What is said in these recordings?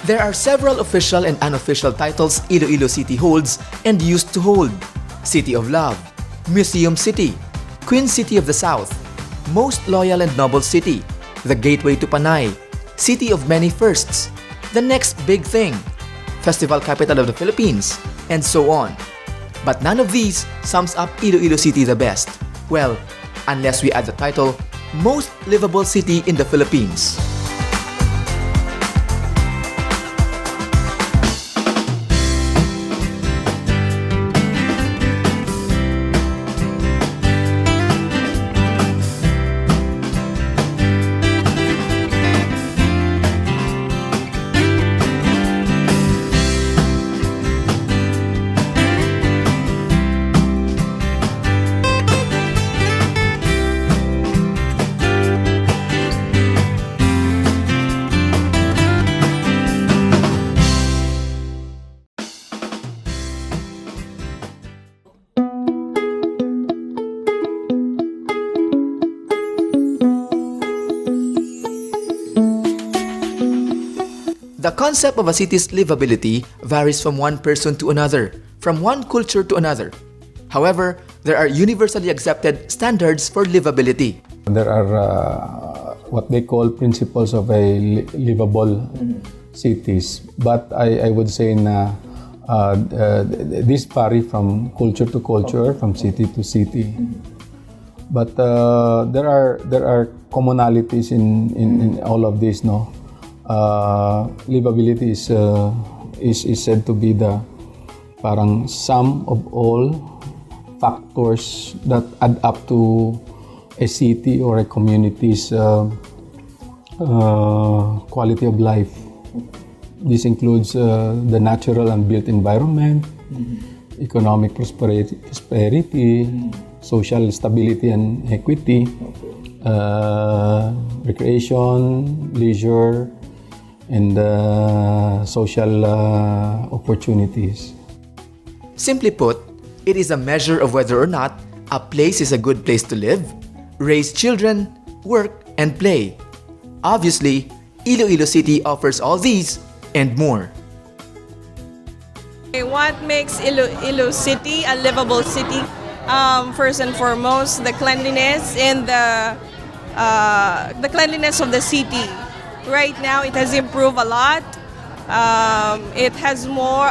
There are several official and unofficial titles Iloilo City holds and used to hold. City of Love, Museum City, Queen City of the South, Most Loyal and Noble City, the Gateway to Panay, City of Many Firsts, the Next Big Thing, Festival Capital of the Philippines, and so on. But none of these sums up Iloilo City the best. Well, unless we add the title, Most Livable City in the Philippines. The concept of a city's livability varies from one person to another, from one culture to another. However, there are universally accepted standards for livability. There are what they call principles of a livable cities, but I would say na this vary from culture to culture, from city to city. But there are commonalities in all of this, no. Livability is said to be the parang sum of all factors that add up to a city or a community's quality of life. This includes the natural and built environment, economic prosperity, social stability and equity, recreation, leisure, and social opportunities. Simply put, it is a measure of whether or not a place is a good place to live, raise children, work, and play. Obviously, Iloilo City offers all these and more. What makes Iloilo City a livable city? First and foremost, the cleanliness and the cleanliness of the city. Right now, it has improved a lot. It has more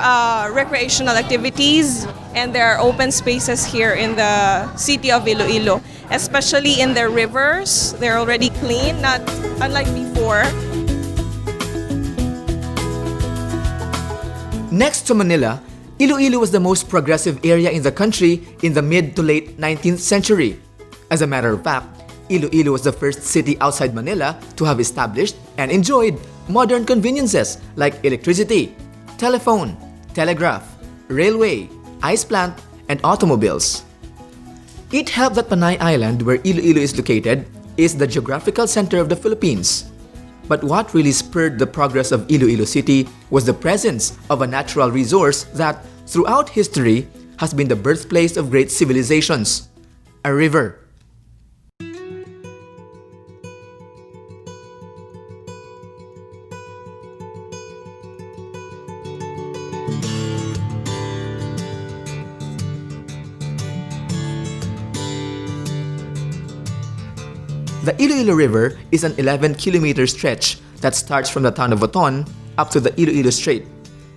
recreational activities, and there are open spaces here in the city of Iloilo, especially in the rivers. They're already clean, not unlike before. Next to Manila, Iloilo was the most progressive area in the country in the mid to late 19th century. As a matter of fact, Iloilo was the first city outside Manila to have established and enjoyed modern conveniences like electricity, telephone, telegraph, railway, ice plant, and automobiles. It helped that Panay Island, where Iloilo is located, is the geographical center of the Philippines. But what really spurred the progress of Iloilo City was the presence of a natural resource that, throughout history, has been the birthplace of great civilizations: a river. The Iloilo River is an 11-kilometer stretch that starts from the town of Oton up to the Iloilo Strait.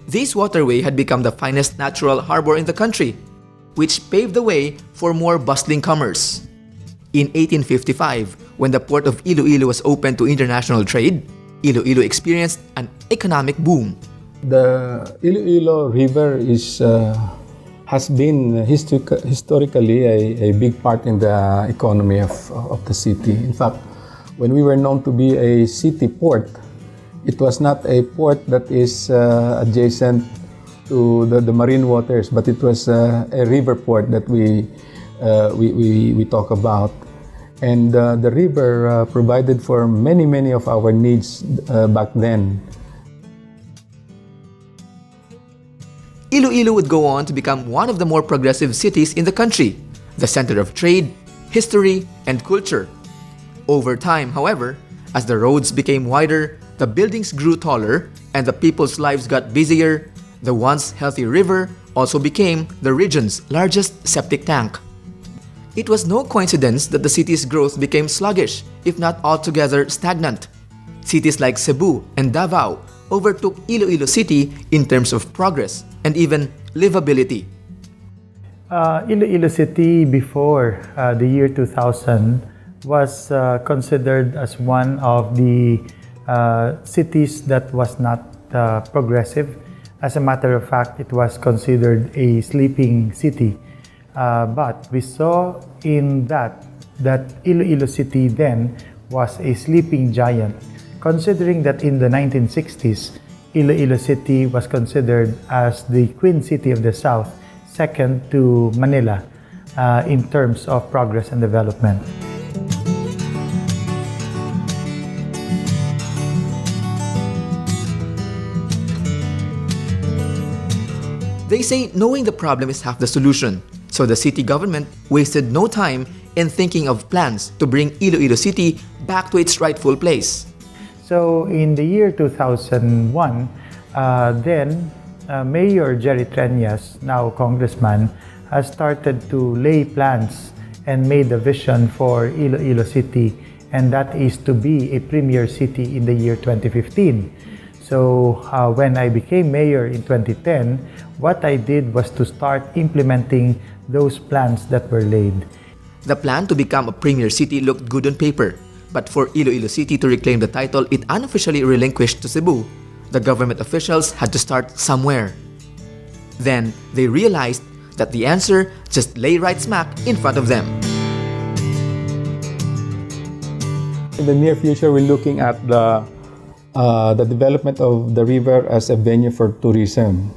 This waterway had become the finest natural harbor in the country, which paved the way for more bustling commerce. In 1855, when the port of Iloilo was opened to international trade, Iloilo experienced an economic boom. The Iloilo River has been historically a big part in the economy of the city. In fact, when we were known to be a city port, it was not a port that is adjacent to the marine waters, but it was a river port that we talk about. And the river provided for many of our needs back then. Iloilo would go on to become one of the more progressive cities in the country, the center of trade, history, and culture. Over time, however, as the roads became wider, the buildings grew taller, and the people's lives got busier, the once healthy river also became the region's largest septic tank. It was no coincidence that the city's growth became sluggish, if not altogether stagnant. Cities like Cebu and Davao overtook Iloilo City in terms of progress and even livability. Iloilo City before the year 2000 was considered as one of the cities that was not progressive. As a matter of fact, it was considered a sleeping city. But we saw in that Iloilo City then was a sleeping giant, considering that in the 1960s, Iloilo City was considered as the Queen City of the South, second to Manila in terms of progress and development. They say knowing the problem is half the solution, so the city government wasted no time in thinking of plans to bring Iloilo City back to its rightful place. So in the year 2001, then Mayor Jerry Treñas, now congressman, has started to lay plans and made a vision for Iloilo City, and that is to be a premier city in the year 2015. So when I became mayor in 2010, what I did was to start implementing those plans that were laid. The plan to become a premier city looked good on paper, but for Iloilo City to reclaim the title it unofficially relinquished to Cebu, the government officials had to start somewhere. Then they realized that the answer just lay right smack in front of them. In the near future, we're looking at the development of the river as a venue for tourism.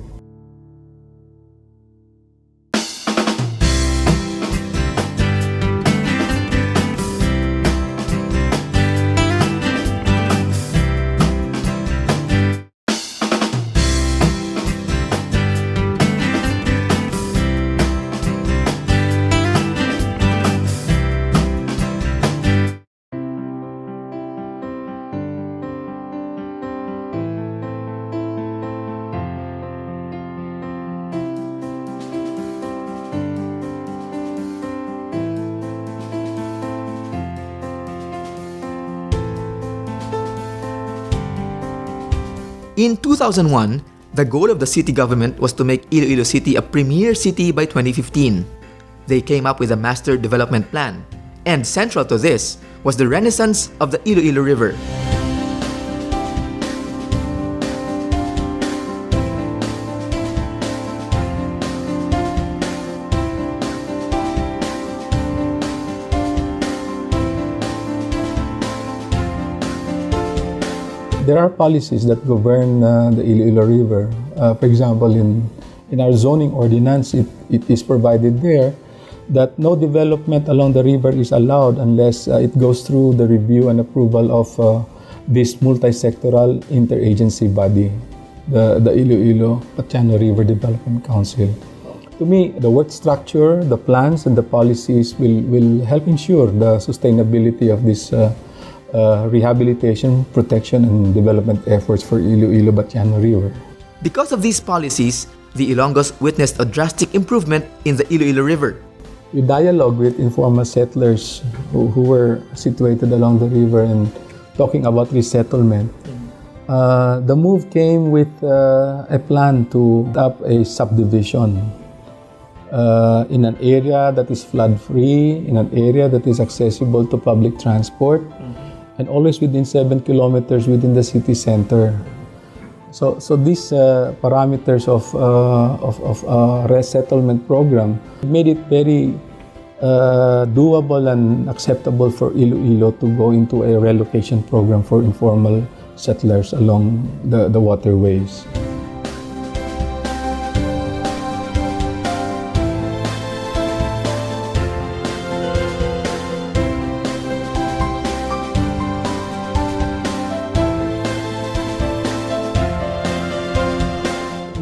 In 2001, the goal of the city government was to make Iloilo City a premier city by 2015. They came up with a master development plan, and central to this was the renaissance of the Iloilo River. There are policies that govern the Iloilo River. For example, in our zoning ordinance, it is provided there that no development along the river is allowed unless it goes through the review and approval of this multi-sectoral interagency body, the Iloilo Patiano River Development Council. To me, the work structure, the plans, and the policies will help ensure the sustainability of this rehabilitation, protection, and development efforts for Iloilo Patiano River. Because of these policies, the Ilonggos witnessed a drastic improvement in the Iloilo River. We dialogue with informal settlers who were situated along the river and talking about resettlement. The move came with a plan to set up a subdivision in an area that is flood-free, in an area that is accessible to public transport, and always within 7 kilometers within the city center. So these parameters of resettlement program made it very doable and acceptable for Iloilo to go into a relocation program for informal settlers along the waterways.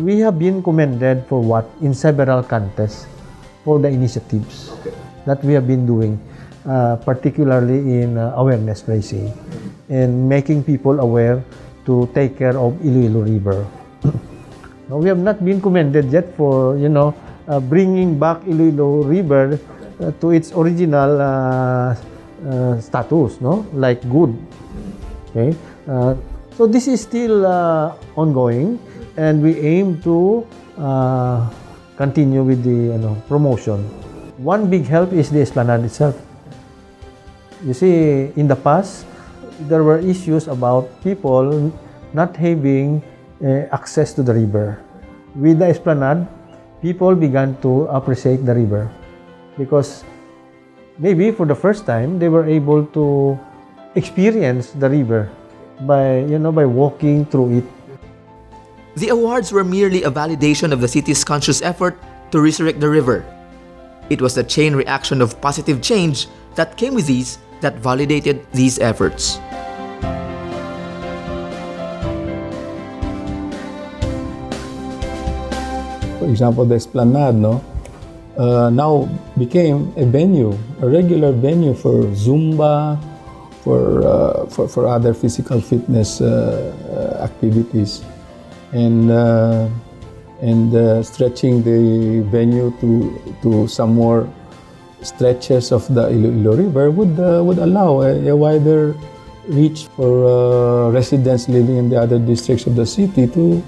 We have been commended for what in several contests for the initiatives that we have been doing, particularly in awareness raising and making people aware to take care of Iloilo River. Now, we have not been commended yet for, bringing back Iloilo River to its original status, no? Like good. Okay? So this is still ongoing, and we aim to continue with the promotion. One big help is the esplanade itself. You see, in the past, there were issues about people not having access to the river. With the esplanade, people began to appreciate the river because maybe for the first time they were able to experience the river by walking through it. The awards were merely a validation of the city's conscious effort to resurrect the river. It was the chain reaction of positive change that came with these that validated these efforts. For example, the Esplanade, now became a venue, a regular venue for Zumba, for other physical fitness activities, and stretching the venue to some more stretches of the Iloilo River would allow a wider reach for residents living in the other districts of the city to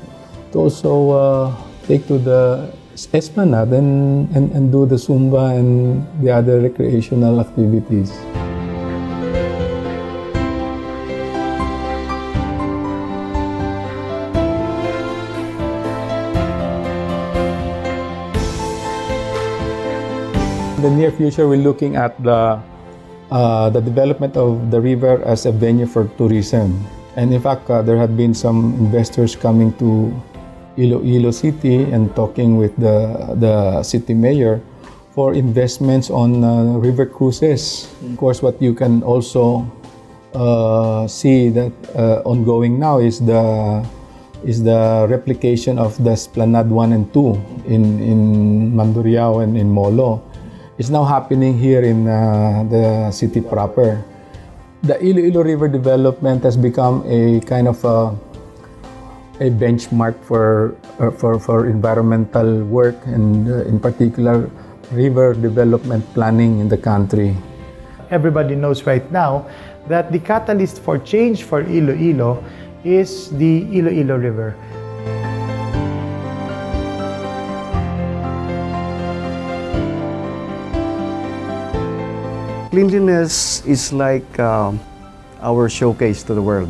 also take to the Esplanade and do the Zumba and the other recreational activities. In the near future, we're looking at the development of the river as a venue for tourism. And in fact, there have been some investors coming to Iloilo City and talking with the city mayor for investments on river cruises. Of course, what you can also see that ongoing now is the replication of the Esplanade 1 and 2 in Mandurriao and in Molo. It's now happening here in the city proper. The Iloilo River development has become a kind of a benchmark for environmental work and in particular river development planning in the country. Everybody knows right now that the catalyst for change for Iloilo is the Iloilo River. Cleanliness is like our showcase to the world.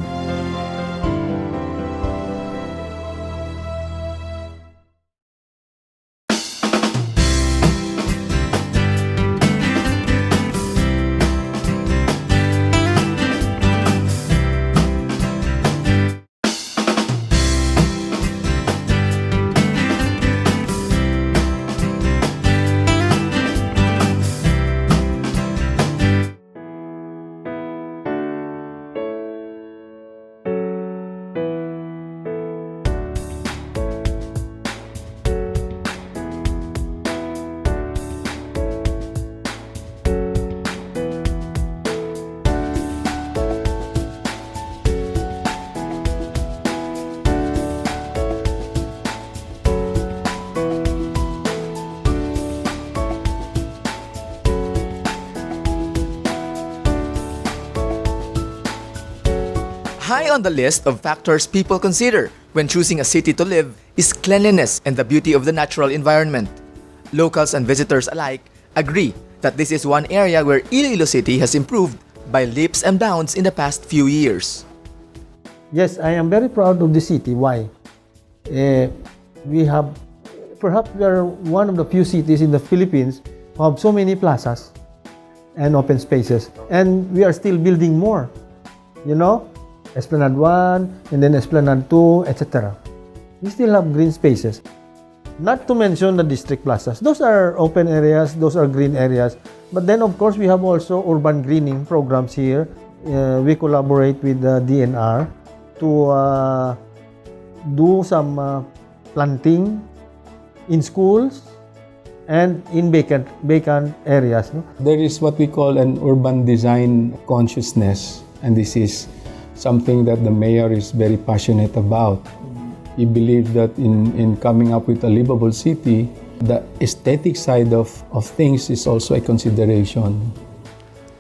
High on the list of factors people consider when choosing a city to live is cleanliness and the beauty of the natural environment. Locals and visitors alike agree that this is one area where Iloilo City has improved by leaps and bounds in the past few years. Yes, I am very proud of the city. Why? Perhaps we are one of the few cities in the Philippines who have so many plazas and open spaces. And we are still building more. Esplanade 1, and then Esplanade 2, etc. We still have green spaces. Not to mention the district plazas. Those are open areas, those are green areas. But then, of course, we have also urban greening programs here. We collaborate with the DNR to do some planting in schools and in vacant areas. There is what we call an urban design consciousness, and this is something that the mayor is very passionate about. He believes that in coming up with a livable city, the aesthetic side of things is also a consideration.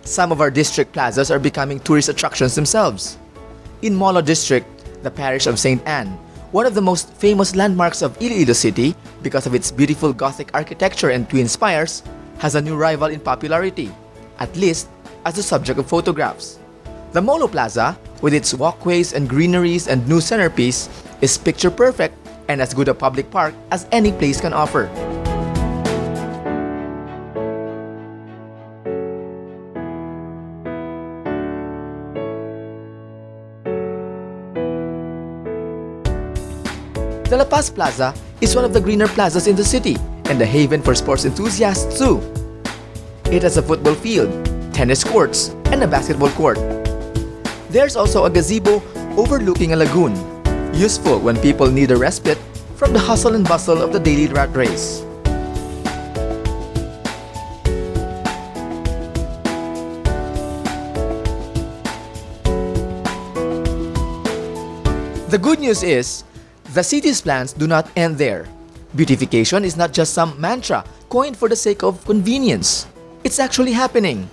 Some of our district plazas are becoming tourist attractions themselves. In Molo District, the parish of St. Anne, one of the most famous landmarks of Iloilo City because of its beautiful Gothic architecture and twin spires, has a new rival in popularity, at least as the subject of photographs. The Molo Plaza, with its walkways and greeneries and new centerpiece, is picture perfect and as good a public park as any place can offer. The La Paz Plaza is one of the greener plazas in the city and a haven for sports enthusiasts too. It has a football field, tennis courts, and a basketball court. There's also a gazebo overlooking a lagoon, useful when people need a respite from the hustle and bustle of the daily rat race. The good news is, the city's plans do not end there. Beautification is not just some mantra coined for the sake of convenience. It's actually happening.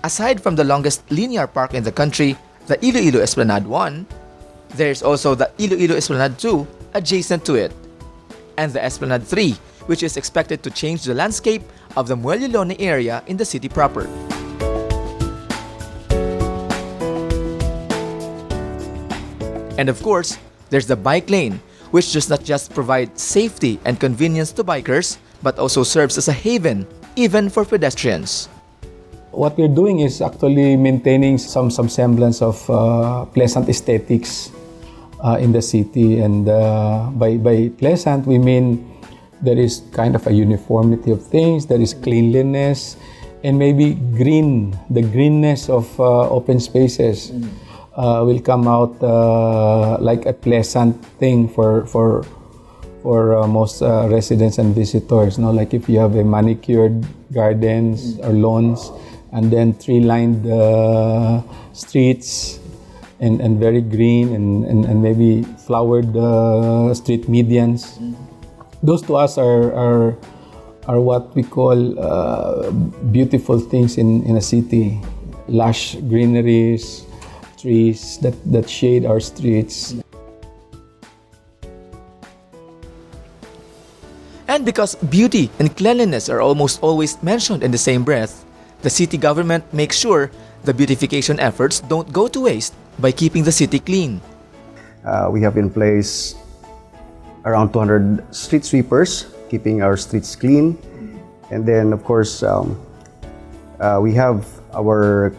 Aside from the longest linear park in the country, the Iloilo Esplanade 1, there's also the Iloilo Esplanade 2 adjacent to it, and the Esplanade 3, which is expected to change the landscape of the Muellilone area in the city proper. And of course, there's the bike lane, which does not just provide safety and convenience to bikers, but also serves as a haven, even for pedestrians. What we're doing is actually maintaining some semblance of pleasant aesthetics in the city. And by pleasant, we mean there is kind of a uniformity of things, there is cleanliness, and maybe green, the greenness of open spaces. Will come out like a pleasant thing for most residents and visitors. No, like if you have a manicured gardens or lawns, and then tree-lined streets, and very green, and maybe flowered street medians. Those to us are what we call beautiful things in a city. Lush greeneries, trees that shade our streets. And because beauty and cleanliness are almost always mentioned in the same breath, the city government makes sure the beautification efforts don't go to waste by keeping the city clean. We have in place around 200 street sweepers, keeping our streets clean. And then, of course, we have our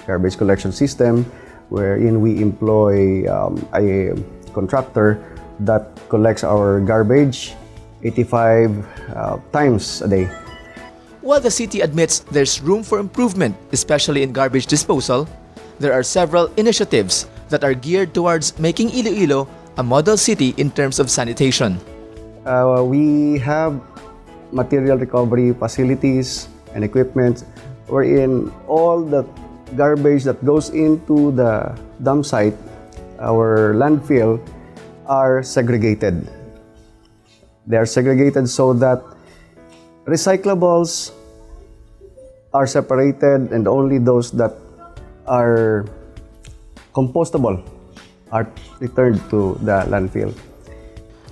garbage collection system, wherein we employ a contractor that collects our garbage 85 times a day. While the city admits there's room for improvement, especially in garbage disposal, there are several initiatives that are geared towards making Iloilo a model city in terms of sanitation. We have material recovery facilities and equipment wherein all the garbage that goes into the dump site, our landfill, are segregated. They are segregated so that recyclables are separated and only those that are compostable are returned to the landfill.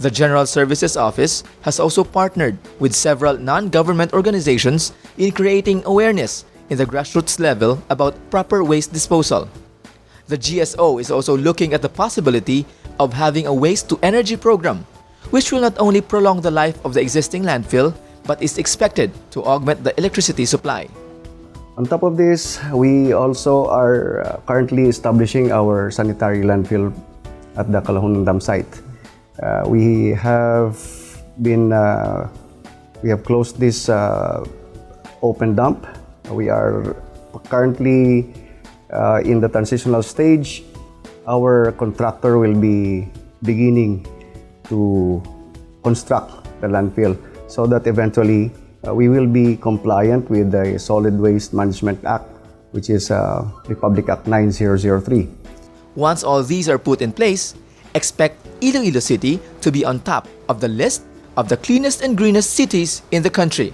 The General Services Office has also partnered with several non-government organizations in creating awareness in the grassroots level about proper waste disposal. The GSO is also looking at the possibility of having a waste-to-energy program, which will not only prolong the life of the existing landfill, but is expected to augment the electricity supply. On top of this, we also are currently establishing our sanitary landfill at the Calahon Dam site. We have closed this open dump. We are currently in the transitional stage. Our contractor will be beginning to construct the landfill so that eventually we will be compliant with the Solid Waste Management Act, which is Republic Act 9003. Once all these are put in place, expect Iloilo City to be on top of the list of the cleanest and greenest cities in the country.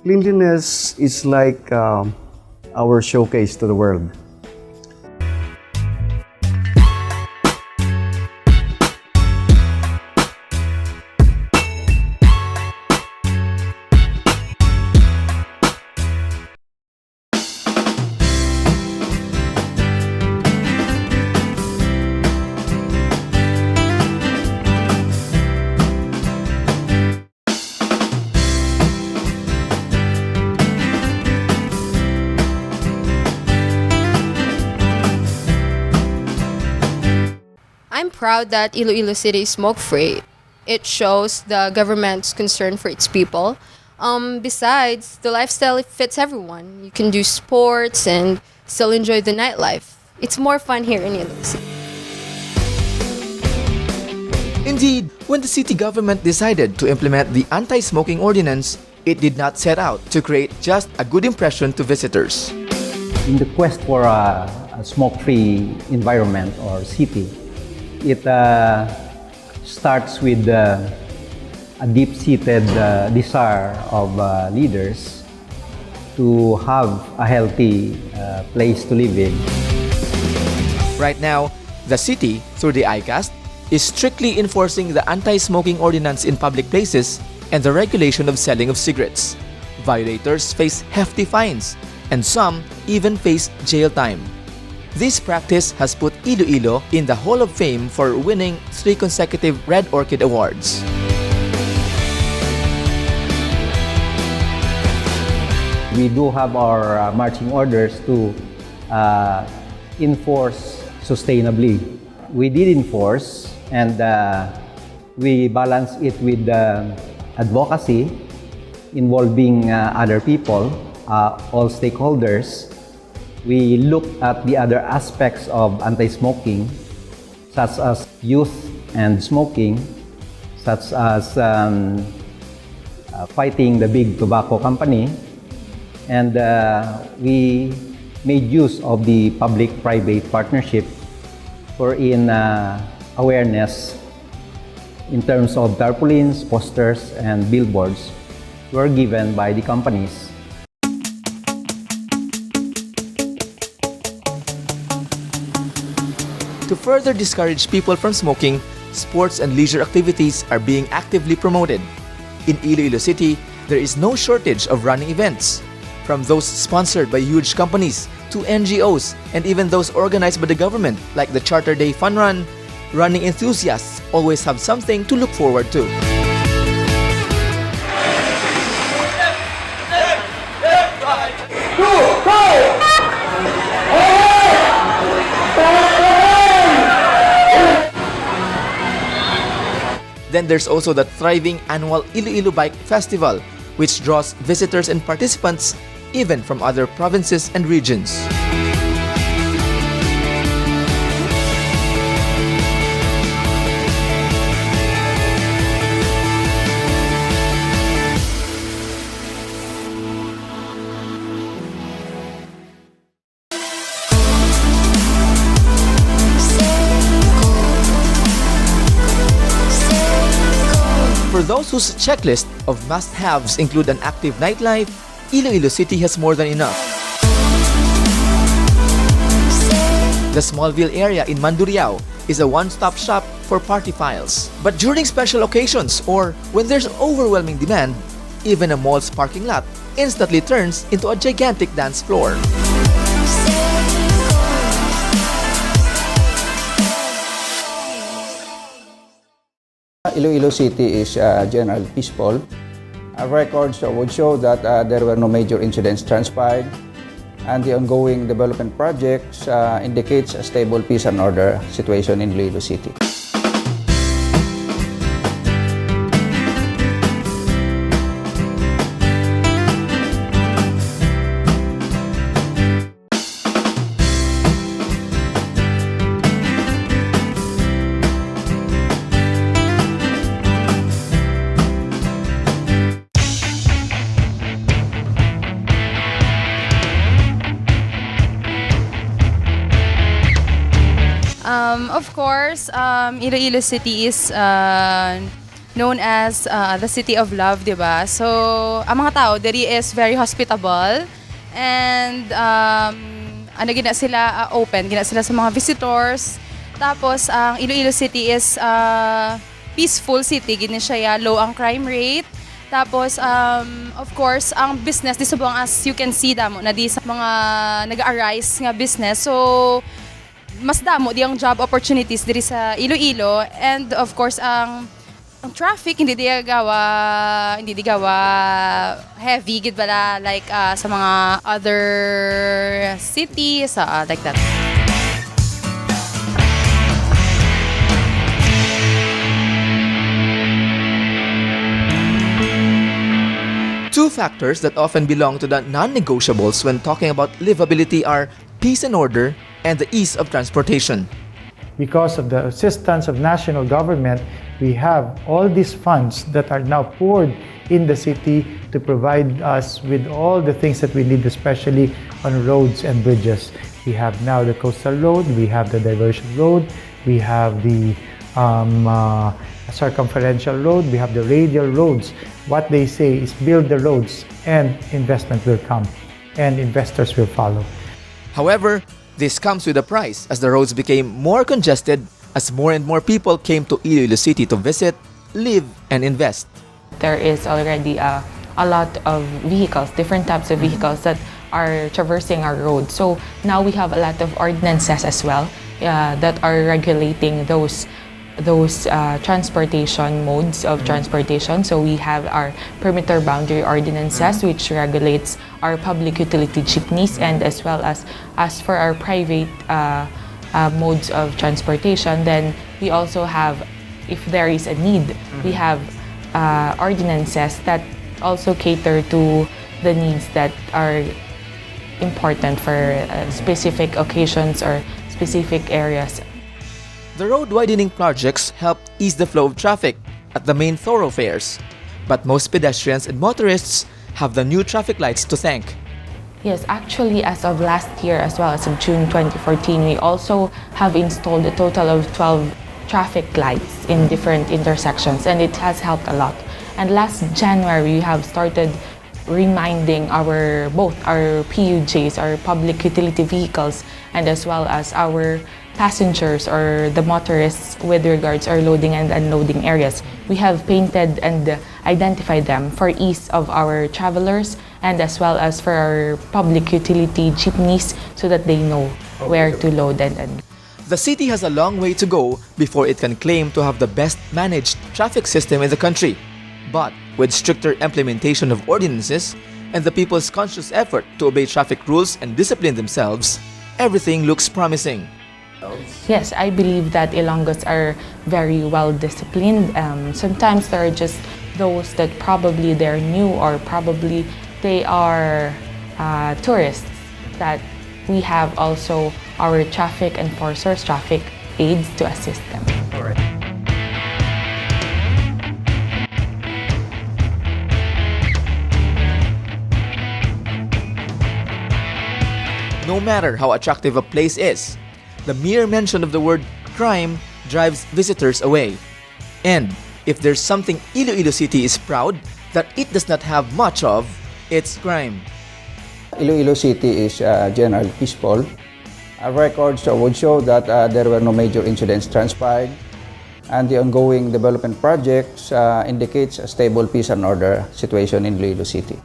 Cleanliness is like our showcase to the world. I'm proud that Iloilo City is smoke-free. It shows the government's concern for its people. Besides, the lifestyle fits everyone. You can do sports and still enjoy the nightlife. It's more fun here in Iloilo City. Indeed, when the city government decided to implement the anti-smoking ordinance, it did not set out to create just a good impression to visitors. In the quest for a smoke-free environment or city, it starts with a deep-seated desire of leaders to have a healthy place to live in. Right now, the city, through the ICAST, is strictly enforcing the anti-smoking ordinance in public places and the regulation of selling of cigarettes. Violators face hefty fines, and some even face jail time. This practice has put Iloilo in the Hall of Fame for winning 3 consecutive Red Orchid Awards. We do have our marching orders to enforce sustainably. We did enforce, and we balance it with advocacy involving other people, all stakeholders. We look at the other aspects of anti-smoking, such as youth and smoking, such as fighting the big tobacco company, and we made use of the public-private partnership for awareness in terms of tarpaulins, posters, and billboards were given by the companies. To further discourage people from smoking, sports and leisure activities are being actively promoted. In Iloilo City, there is no shortage of running events, from those sponsored by huge companies to NGOs and even those organized by the government like the Charter Day Fun Run. Running enthusiasts always have something to look forward to. Then there's also the thriving annual Iloilo Bike Festival, which draws visitors and participants even from other provinces and regions. For those whose checklist of must-haves include an active nightlife, Iloilo City has more than enough. The Smallville area in Mandurriao is a one-stop shop for party files. But during special occasions or when there's overwhelming demand, even a mall's parking lot instantly turns into a gigantic dance floor. Iloilo City is generally peaceful. Our records would show that there were no major incidents transpired, and the ongoing development projects indicates a stable peace and order situation in Iloilo City. Of course, Iloilo City is known as the city of love, di ba? So, ang mga tao diri is very hospitable and gina sila open, gina sila sa mga visitors. Tapos, ang Iloilo City is peaceful city, gina siya low ang crime rate. Tapos, of course, ang business, di subong as you can see damo na di sa mga nag-arise nga business. So, mas damo di ang job opportunities diri sa Iloilo, and of course ang traffic hindi di gawa heavy gid bala like sa mga other cities like that. Two factors that often belong to the non-negotiables when talking about livability are peace and order and the ease of transportation. Because of the assistance of national government, we have all these funds that are now poured in the city to provide us with all the things that we need, especially on roads and bridges. We have now the coastal road, we have the diversion road, we have the circumferential road, we have the radial roads. What they say is build the roads and investment will come and investors will follow. However, this comes with a price as the roads became more congested as more and more people came to Iloilo City to visit, live, and invest. There is already a lot of vehicles, different types of vehicles that are traversing our roads. So now we have a lot of ordinances as well that are regulating those transportation modes of transportation. So we have our perimeter boundary ordinances, which regulates our public utility jeepneys, and as well as for our private modes of transportation. Then we also have, if there is a need, we have ordinances that also cater to the needs that are important for specific occasions or specific areas. The road widening projects helped ease the flow of traffic at the main thoroughfares, but most pedestrians and motorists have the new traffic lights to thank. Yes, actually, as of last year, as well as of June 2014, we also have installed a total of 12 traffic lights in different intersections, and it has helped a lot. And last January, we have started reminding both our PUJs, our public utility vehicles, and as well as our passengers or the motorists with regards our loading and unloading areas. We have painted and identified them for ease of our travelers and as well as for our public utility jeepneys so that they know where to load and unload. The city has a long way to go before it can claim to have the best managed traffic system in the country. But with stricter implementation of ordinances and the people's conscious effort to obey traffic rules and discipline themselves, everything looks promising. Yes, I believe that Ilonggos are very well disciplined. Sometimes there are just those that probably they're new or probably they are tourists, that we have also our traffic enforcers, traffic aides to assist them. No matter how attractive a place is, the mere mention of the word crime drives visitors away. And if there's something Iloilo City is proud that it does not have much of, it's crime. Iloilo City is generally peaceful. Our records would show that there were no major incidents transpired, and the ongoing development projects indicates a stable peace and order situation in Iloilo City.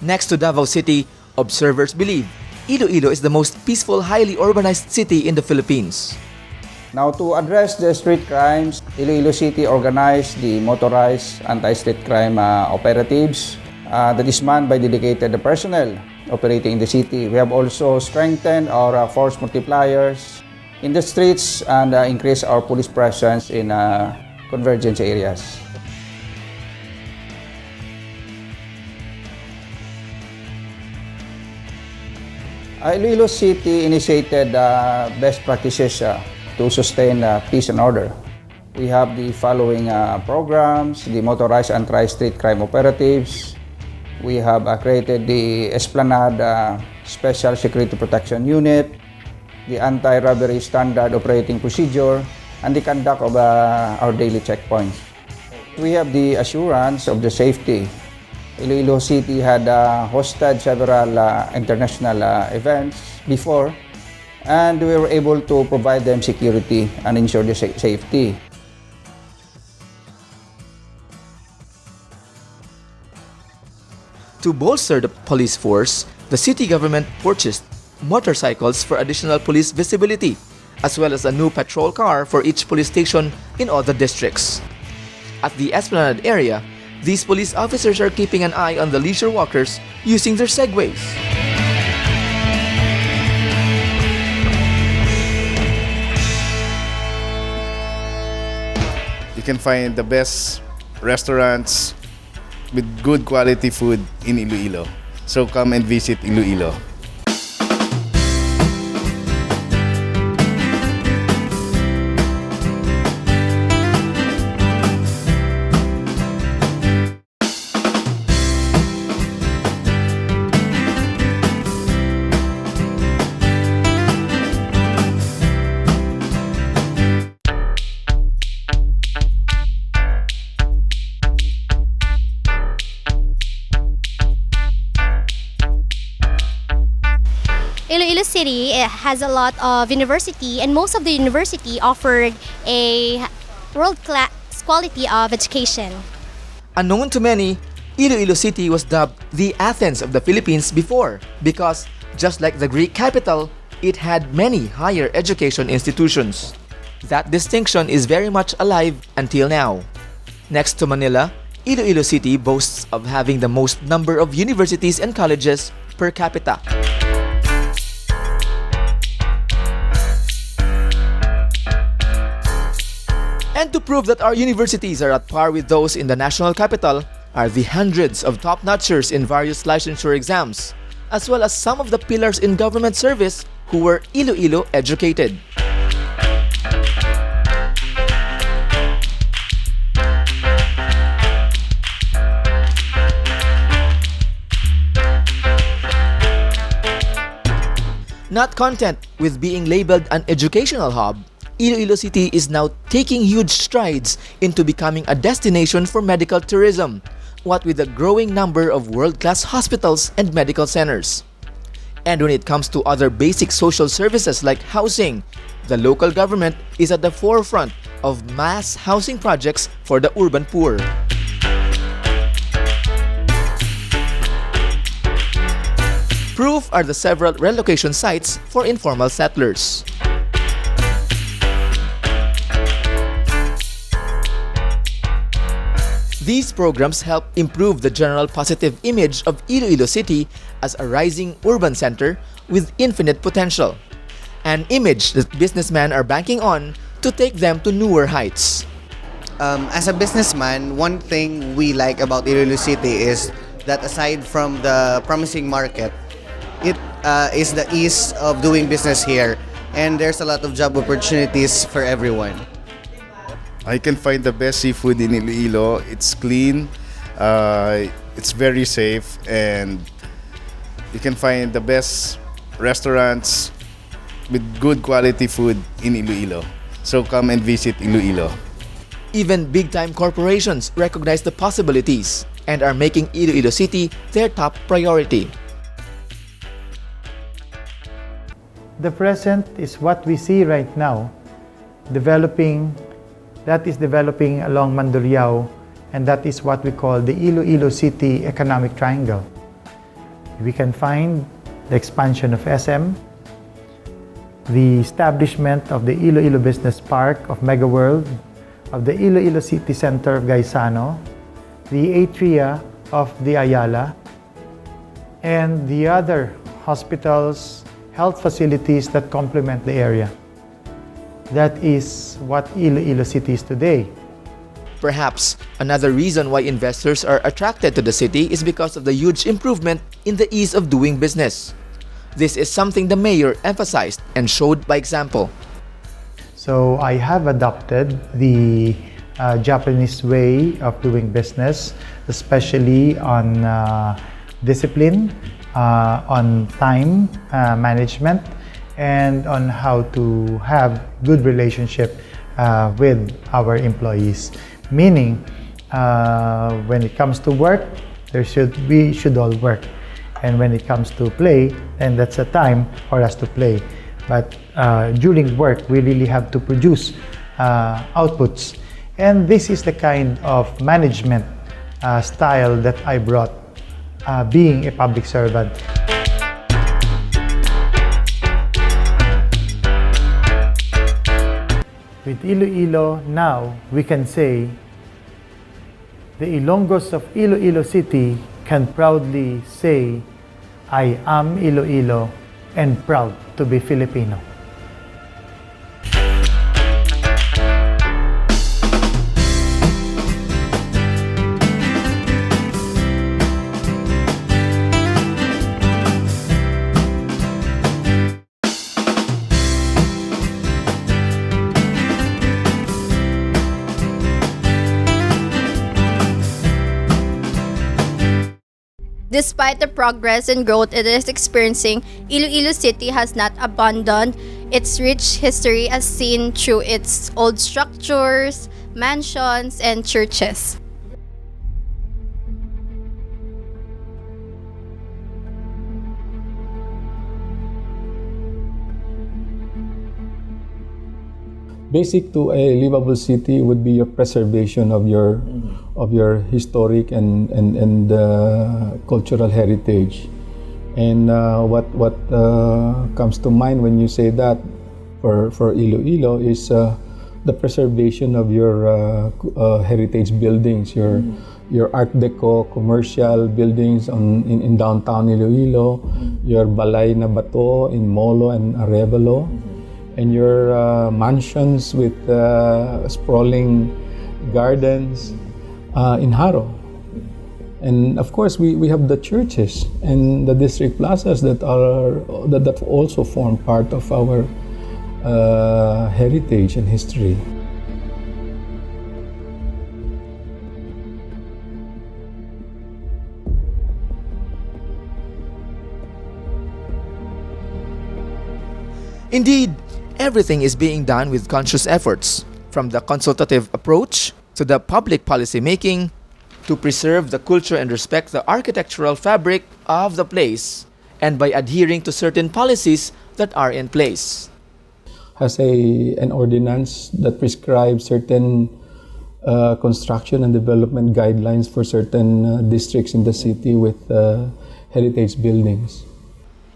Next to Davao City, observers believe Iloilo is the most peaceful, highly urbanized city in the Philippines. Now, to address the street crimes, Iloilo City organized the motorized anti-street crime operatives that is manned by dedicated personnel operating in the city. We have also strengthened our force multipliers in the streets and increased our police presence in convergence areas. Iloilo City initiated best practices to sustain peace and order. We have the following programs: the motorized anti-street crime operatives. We have created the Esplanade Special Security Protection Unit. the anti-robbery standard operating procedure, and the conduct of our daily checkpoints. We have the assurance of the safety. Iloilo City had hosted several international events before, and we were able to provide them security and ensure the safety. To bolster the police force, the city government purchased motorcycles for additional police visibility, as well as a new patrol car for each police station in all the districts. At the Esplanade area, these police officers are keeping an eye on the leisure walkers using their segways. You can find the best restaurants with good quality food in Iloilo. So come and visit Iloilo. Iloilo City has a lot of university, and most of the university offered a world-class quality of education. Unknown to many, Iloilo City was dubbed the Athens of the Philippines before because, just like the Greek capital, it had many higher education institutions. That distinction is very much alive until now. Next to Manila, Iloilo City boasts of having the most number of universities and colleges per capita. And to prove that our universities are at par with those in the national capital are the hundreds of top-notchers in various licensure exams, as well as some of the pillars in government service who were Iloilo educated. Not content with being labeled an educational hub, Iloilo City is now taking huge strides into becoming a destination for medical tourism, what with a growing number of world-class hospitals and medical centers. And when it comes to other basic social services like housing, the local government is at the forefront of mass housing projects for the urban poor. Proof are the several relocation sites for informal settlers. These programs help improve the general positive image of Iloilo City as a rising urban center with infinite potential, an image that businessmen are banking on to take them to newer heights. As a businessman, one thing we like about Iloilo City is that aside from the promising market, it is the ease of doing business here, and there's a lot of job opportunities for everyone. I can find the best seafood in Iloilo. It's clean, it's very safe, and you can find the best restaurants with good quality food in Iloilo. So come and visit Iloilo. Even big-time corporations recognize the possibilities and are making Iloilo City their top priority. The present is what we see right now, developing along Mandurriao, and that is what we call the Iloilo City Economic Triangle. We can find the expansion of SM, the establishment of the Iloilo Business Park of Mega World, of the Iloilo City Center of Gaisano, the atria of the Ayala, and the other hospitals, health facilities that complement the area. That is what Iloilo City is today. Perhaps another reason why investors are attracted to the city is because of the huge improvement in the ease of doing business. This is something the mayor emphasized and showed by example. So I have adopted the Japanese way of doing business, especially on discipline, on time management, and on how to have good relationship with our employees. Meaning, when it comes to work, we should all work. And when it comes to play, then that's a time for us to play. But during work, we really have to produce outputs. And this is the kind of management style that I brought being a public servant. With Iloilo now, we can say the Ilonggos of Iloilo City can proudly say, I am Iloilo and proud to be Filipino. Despite the progress and growth it is experiencing, Iloilo City has not abandoned its rich history as seen through its old structures, mansions, and churches. Basic to a livable city would be your preservation of your historic and cultural heritage. And what comes to mind when you say that for Iloilo is the preservation of your heritage buildings, your Art Deco commercial buildings in downtown Iloilo, your Balay na Bato in Molo and Arevalo, and your mansions with sprawling gardens in Haro. And of course, we have the churches and the district plazas that also form part of our heritage and history. Indeed, everything is being done with conscious efforts, from the consultative approach to the public policy making, to preserve the culture and respect the architectural fabric of the place, and by adhering to certain policies that are in place. Has an ordinance that prescribes certain construction and development guidelines for certain districts in the city with heritage buildings.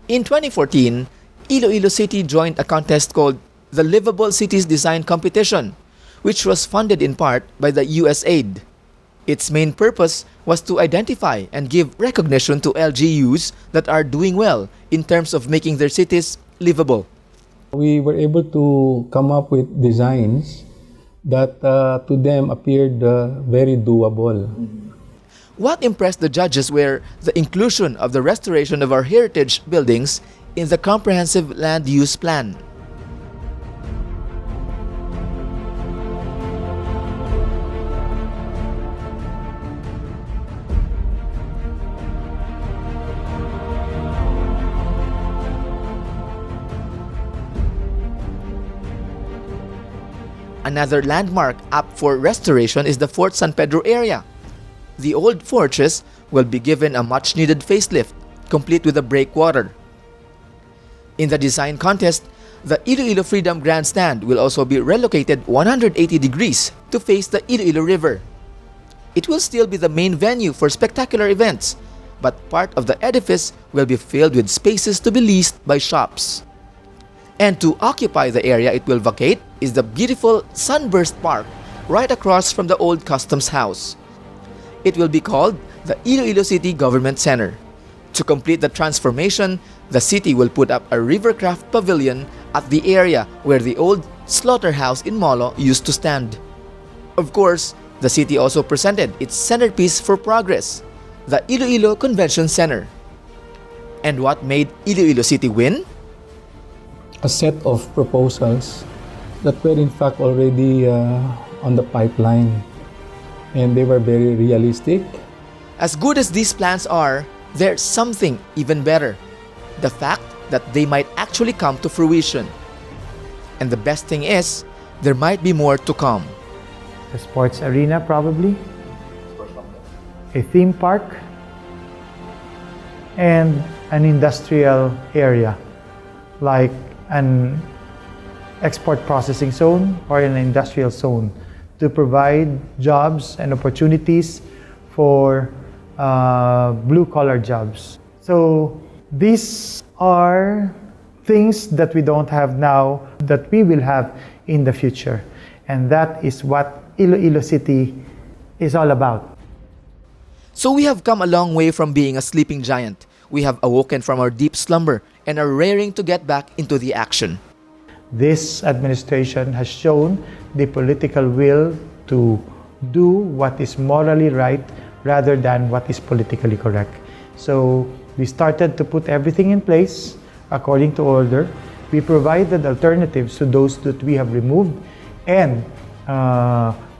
In 2014, Iloilo City joined a contest called the Livable Cities Design Competition, which was funded in part by the USAID. Its main purpose was to identify and give recognition to LGUs that are doing well in terms of making their cities livable. We were able to come up with designs that to them appeared very doable. What impressed the judges were the inclusion of the restoration of our heritage buildings in the comprehensive land use plan. Another landmark up for restoration is the Fort San Pedro area. The old fortress will be given a much-needed facelift, complete with a breakwater. In the design contest, the Iloilo Freedom Grandstand will also be relocated 180 degrees to face the Iloilo River. It will still be the main venue for spectacular events, but part of the edifice will be filled with spaces to be leased by shops. And to occupy the area it will vacate is the beautiful Sunburst Park right across from the old Customs House. It will be called the Iloilo City Government Center. To complete the transformation, the city will put up a rivercraft pavilion at the area where the old slaughterhouse in Molo used to stand. Of course, the city also presented its centerpiece for progress, the Iloilo Convention Center. And what made Iloilo City win? A set of proposals that were in fact already on the pipeline, and they were very realistic. As good as these plans are, there's something even better. The fact that they might actually come to fruition. And the best thing is, there might be more to come. A sports arena, probably, a theme park, and an industrial area like an export processing zone or an industrial zone to provide jobs and opportunities for blue-collar jobs. So these are things that we don't have now that we will have in the future. And that is what Iloilo City is all about. So we have come a long way from being a sleeping giant. We have awoken from our deep slumber and are raring to get back into the action. This administration has shown the political will to do what is morally right rather than what is politically correct. So we started to put everything in place according to order. We provided alternatives to those that we have removed, and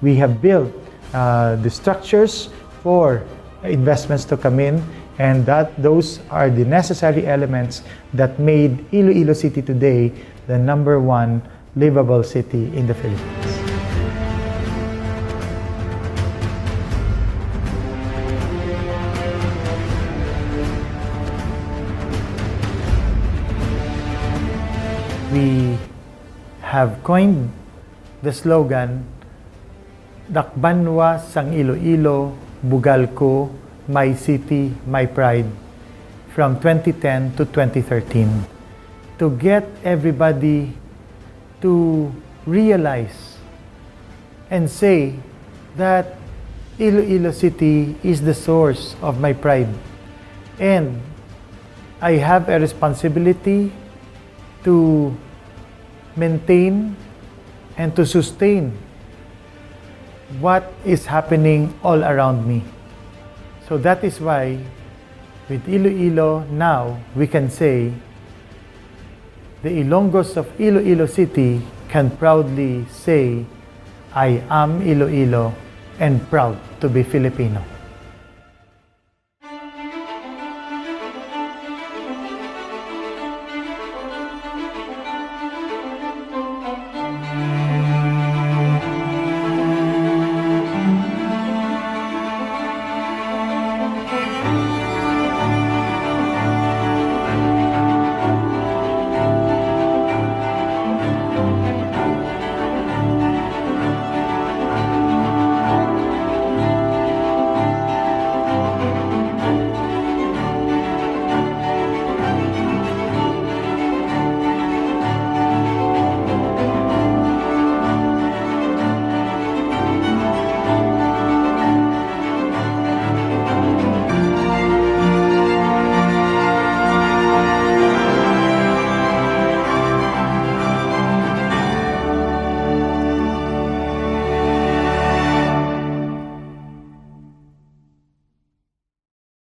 we have built the structures for investments to come in, and that those are the necessary elements that made Iloilo City today the #1 livable city in the Philippines. We have coined the slogan, Dakbanwa sang Iloilo, Bugal ko, My City, My Pride, from 2010 to 2013, to get everybody to realize and say that Iloilo City is the source of my pride. And I have a responsibility to maintain and to sustain what is happening all around me. So that is why with Iloilo now we can say the Ilonggos of Iloilo City can proudly say, I am Iloilo and proud to be Filipino.